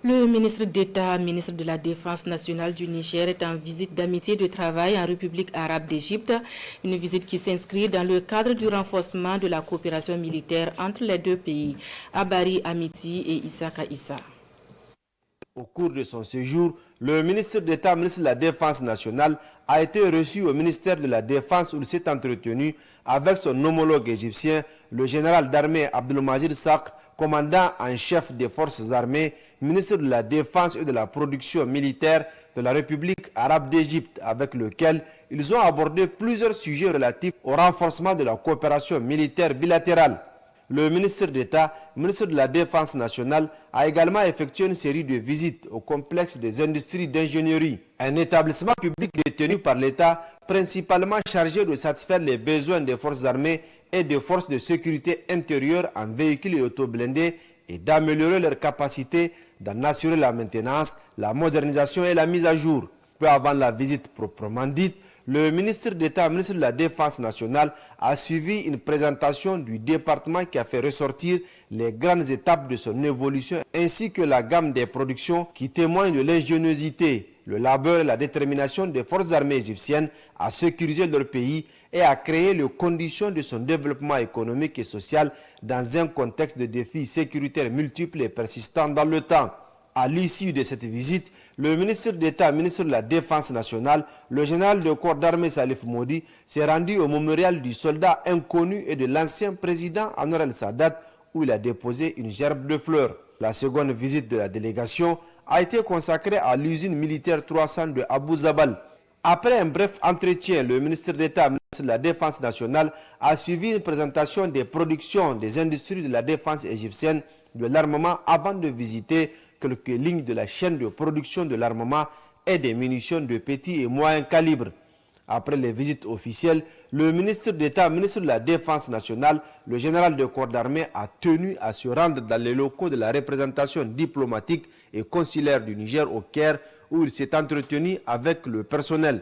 Le ministre d'État, ministre de la Défense nationale du Niger est en visite d'amitié de travail en République arabe d'Égypte. Une visite qui s'inscrit dans le cadre du renforcement de la coopération militaire entre les deux pays. Abari Amiti et Issaka Issa. Au cours de son séjour, le ministre d'État, ministre de la Défense nationale, a été reçu au ministère de la Défense où il s'est entretenu avec son homologue égyptien, le général d'armée Abdelmajid Sakr, commandant en chef des forces armées, ministre de la Défense et de la production militaire de la République arabe d'Égypte, avec lequel ils ont abordé plusieurs sujets relatifs au renforcement de la coopération militaire bilatérale. Le ministre d'État, ministre de la Défense nationale, a également effectué une série de visites au complexe des industries d'ingénierie, un établissement public détenu par l'État, principalement chargé de satisfaire les besoins des forces armées et des forces de sécurité intérieure en véhicules et autoblindés et d'améliorer leurs capacités d'en assurer la maintenance, la modernisation et la mise à jour. Peu avant la visite proprement dite, le ministre d'État, ministre de la Défense nationale, a suivi une présentation du département qui a fait ressortir les grandes étapes de son évolution ainsi que la gamme des productions qui témoignent de l'ingéniosité, le labeur et la détermination des forces armées égyptiennes à sécuriser leur pays et à créer les conditions de son développement économique et social dans un contexte de défis sécuritaires multiples et persistants dans le temps. À l'issue de cette visite, le ministre d'État, ministre de la Défense nationale, le général de corps d'armée Salif Modi, s'est rendu au mémorial du soldat inconnu et de l'ancien président Anwar el-Sadat où il a déposé une gerbe de fleurs. La seconde visite de la délégation a été consacrée à l'usine militaire 300 de Abu Zabal. Après un bref entretien, le ministre d'État, ministre de la Défense nationale, a suivi une présentation des productions des industries de la défense égyptienne de l'armement avant de visiter quelques lignes de la chaîne de production de l'armement et des munitions de petit et moyen calibre. Après les visites officielles, le ministre d'État, ministre de la Défense nationale, le général de corps d'armée a tenu à se rendre dans les locaux de la représentation diplomatique et consulaire du Niger au Caire où il s'est entretenu avec le personnel.